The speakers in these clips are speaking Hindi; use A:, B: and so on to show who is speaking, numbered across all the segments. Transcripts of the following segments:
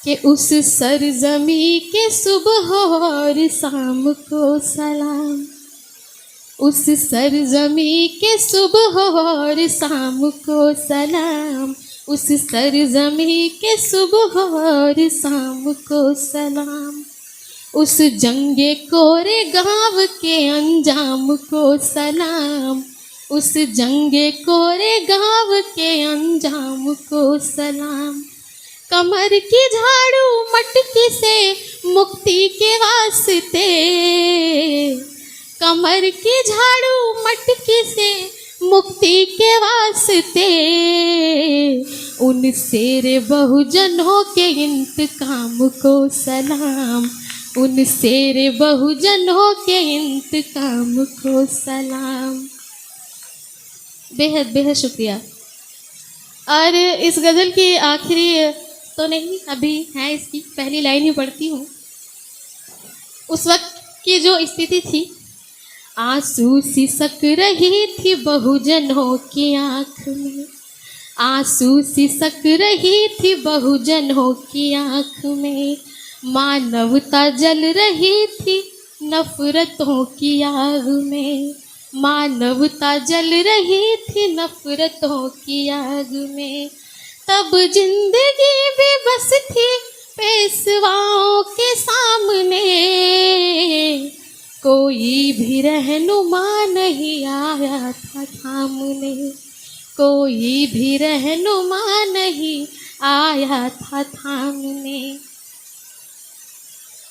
A: कि उस सरजमी के सुबह और शाम को सलाम, उस सरजमी के सुबह और शाम को सलाम, उस सरजमी के सुबह और शाम को सलाम, उस जंगे कोरे गाँव के अंजाम को सलाम, उस जंगे कोरे गाँव के अंजाम को सलाम। कमर की झाड़ू मटकी से मुक्ति के वास्ते, कमर की झाड़ू मटकी से मुक्ति के वास्ते, उन शेर बहुजनों के इंतकाम को सलाम, उन शेर बहुजनों के इंतकाम को सलाम। बेहद बेहद शुक्रिया। और इस गज़ल की आखिरी तो नहीं, अभी है, इसकी पहली लाइन ही पढ़ती हूँ। उस वक्त की जो स्थिति थी, आंसू सिसक रही थी बहुजनों की आँख में, आंसू सिसक रही थी बहुजनों की आँख में, मानवता जल रही थी नफरतों की आग में, मानवता जल रही थी नफरतों की आग में। तब जिंदगी भी बस थी पेशवाओं के सामने, कोई भी रहनुमा नहीं आया था थामने, कोई भी रहनुमा नहीं आया था थामने।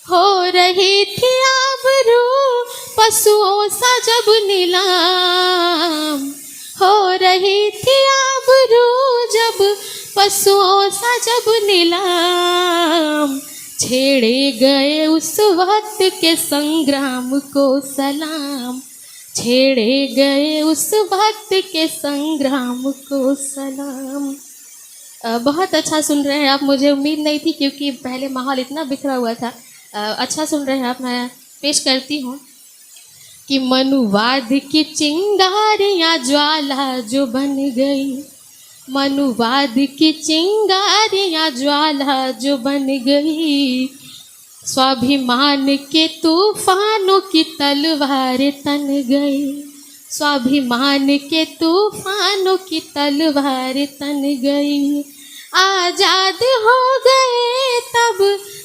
A: हो रही थी आबरू पशुओं सा जब नीलाम, हो रही थी आबरू जब पशुओं सा जब नीलाम, छेड़े गए उस वक्त के संग्राम को सलाम, छेड़े गए उस वक्त के संग्राम को सलाम। बहुत अच्छा सुन रहे हैं आप, मुझे उम्मीद नहीं थी क्योंकि पहले माहौल इतना बिखरा हुआ था। अच्छा सुन रहे हैं आप। मैं पेश करती हूँ कि मनुवाद की चिंगारियाँ ज्वाला जो बन गई, मनुवाद की चिंगारियाँ ज्वाला जो बन गई, स्वाभिमान के तूफानों की तलवार तन गई, स्वाभिमान के तूफानों की तलवार तन गई। आज़ाद हो गए तब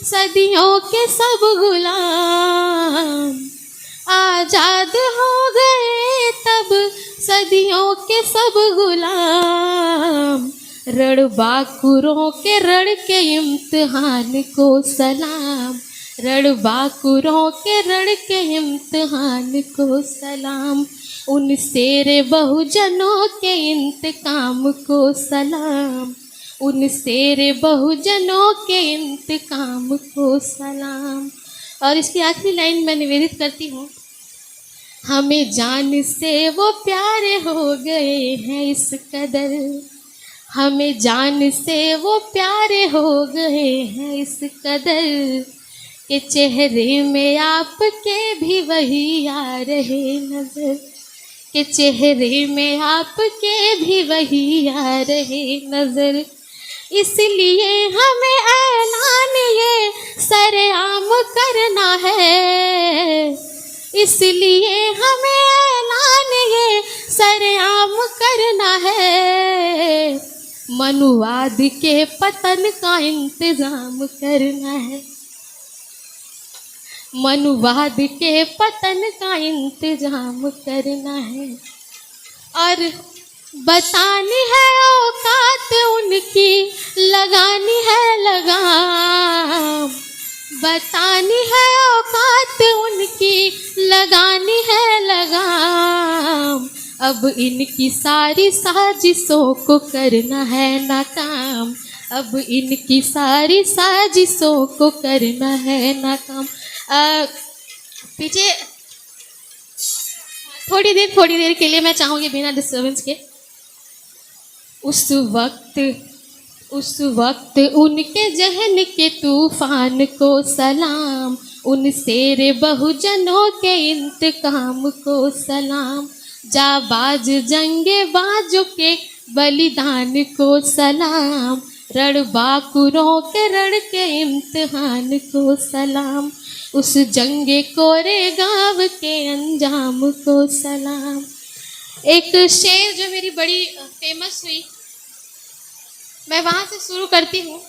A: सदियों के सब गुलाम, आज़ाद हो गए तब सदियों के सब गुलाम, रणबांकुरों के रण के इम्तिहान को सलाम, रणबांकुरों के रण के इम्तिहान को सलाम, उन शेर बहुजनों के इंतकाम को सलाम, उन शेर बहुजनों के इंतकाम को सलाम। और इसकी आखिरी लाइन मैं निवेदित करती हूँ। हमें जान से वो प्यारे हो गए हैं इस कदर, हमें जान से वो प्यारे हो गए हैं इस कदर, कि चेहरे में आपके भी वही आ रहे नजर, कि चेहरे में आपके भी वही आ रहे नजर। इसलिए हमें ऐलान ये सरेआम करना है, इसलिए हमें ऐलान ये सरेआम करना है, मनुवाद के पतन का इंतजाम करना है, मनुवाद के पतन का इंतजाम करना है। और बतानी है औकात उनकी, लगानी है लगाम, बतानी है औकात उनकी, लगानी है लगाम, अब इनकी सारी साजिशों को करना है नाकाम, अब इनकी सारी साजिशों को करना है नाकाम। पीछे थोड़ी देर के लिए मैं चाहूँगी बिना डिस्टर्बेंस के। उस वक्त उनके जहन के तूफान को सलाम, उन शेर बहुजनों के इंतकाम को सलाम, जाबाज जंगे बाजों के बलिदान को सलाम, रणबांकुरों के रण के इम्तिहान को सलाम, उस जंगे कोरे गाँव के अंजाम को सलाम। एक शेर जो मेरी बड़ी फेमस हुई, मैं वहां से शुरू करती हूँ।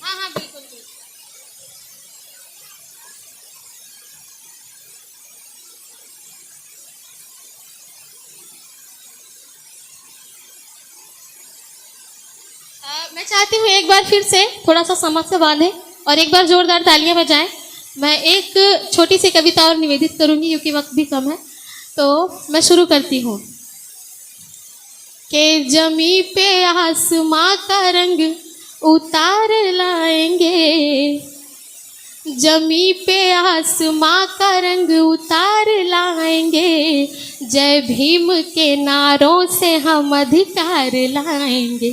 A: हाँ हाँ बिल्कुल बिल्कुल। मैं चाहती हूँ एक बार फिर से थोड़ा सा समझ से बांधें और एक बार जोरदार तालियां बजाएं। मैं एक छोटी सी कविता और निवेदित करूंगी क्योंकि वक्त भी कम है, तो मैं शुरू करती हूँ। के जमी पे आसमां का रंग उतार लाएंगे, जमी पे आसमां का रंग उतार लाएंगे, जय भीम के नारों से हम अधिकार लाएंगे।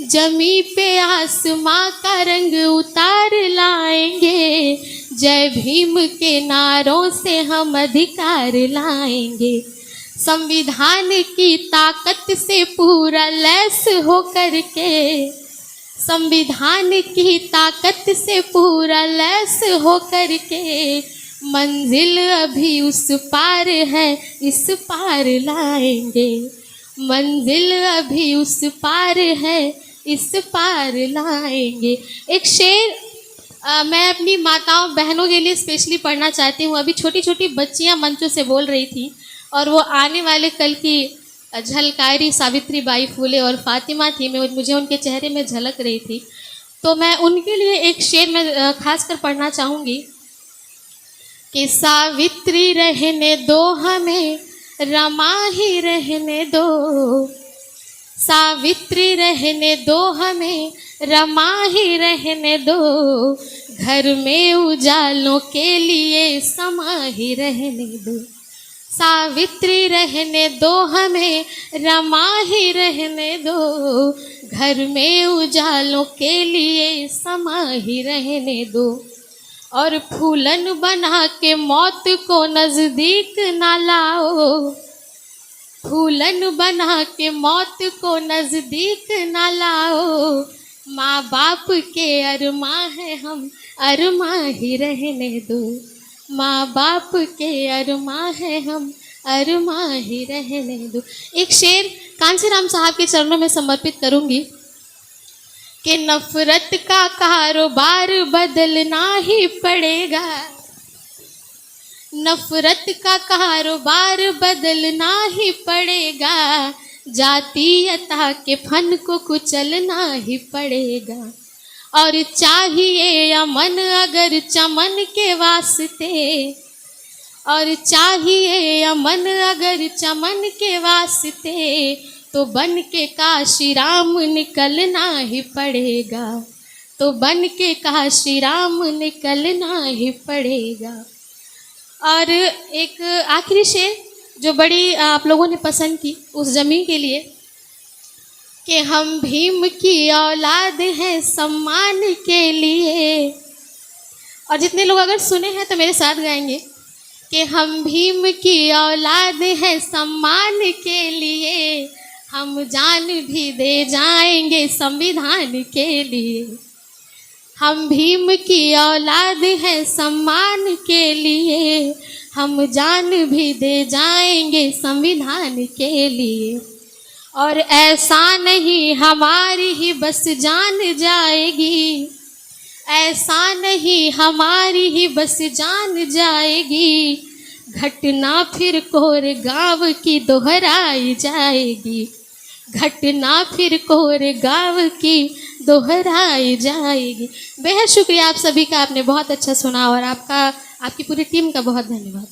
A: जमी पे आसमां का रंग उतार लाएंगे, जय भीम के नारों से हम अधिकार लाएंगे। संविधान की ताकत से पूरा लैस होकर के, संविधान की ताकत से पूरा लैस होकर के, मंजिल अभी उस पार है इस पार लाएंगे, मंजिल अभी उस पार है इस पार लाएंगे। एक शेर मैं अपनी माताओं बहनों के लिए स्पेशली पढ़ना चाहती हूँ। अभी छोटी छोटी बच्चियाँ मंचों से बोल रही थी और वो आने वाले कल की झलकारी सावित्री बाई फुले और फातिमा थी, मुझे उनके चेहरे में झलक रही थी, तो मैं उनके लिए एक शेर में खासकर पढ़ना चाहूँगी कि सावित्री रहने दो हमें, रमा ही रहने दो, सावित्री रहने दो हमें, रमा ही रहने दो, घर में उजालों के लिए समा ही रहने दो, सावित्री रहने दो हमें, रमा ही रहने दो, घर में उजालों के लिए समा ही रहने दो, और फूलन बना के मौत को नजदीक ना लाओ, फूलन बना के मौत को नजदीक ना लाओ, माँ बाप के अरमा है हम, अरमा ही रहने दो, माँ बाप के अरमा है हम, अरमा ही रहने दो। एक शेर कांचीराम साहब के चरणों में समर्पित करूंगी कि नफरत का कारोबार बदलना ही पड़ेगा, नफरत का कारोबार बदलना ही पड़ेगा, जातीयता के फन को कुचलना ही पड़ेगा, और चाहिए अमन अगर चमन के वास्ते, और चाहिए अमन अगर चमन के वास्ते, तो बन के काशी राम निकलना ही पड़ेगा, तो बन के काशी राम निकलना ही पड़ेगा। और एक आखिरी शेर जो बड़ी आप लोगों ने पसंद की उस जमी के लिए कि हम भीम की औलाद हैं सम्मान के लिए, और जितने लोग अगर सुने हैं तो मेरे साथ गाएंगे कि हम भीम की औलाद हैं सम्मान के लिए, हम जान भी दे जाएंगे संविधान के लिए, हम भीम की औलाद हैं सम्मान के लिए, हम जान भी दे जाएंगे संविधान के लिए, और ऐसा नहीं हमारी ही बस जान जाएगी, ऐसा नहीं हमारी ही बस जान जाएगी, घटना फिर कोरेगांव की दोहराई जाएगी, घटना फिर कोरेगांव की दोहराई जाएगी। बेहद शुक्रिया आप सभी का, आपने बहुत अच्छा सुना और आपकी पूरी टीम का बहुत धन्यवाद।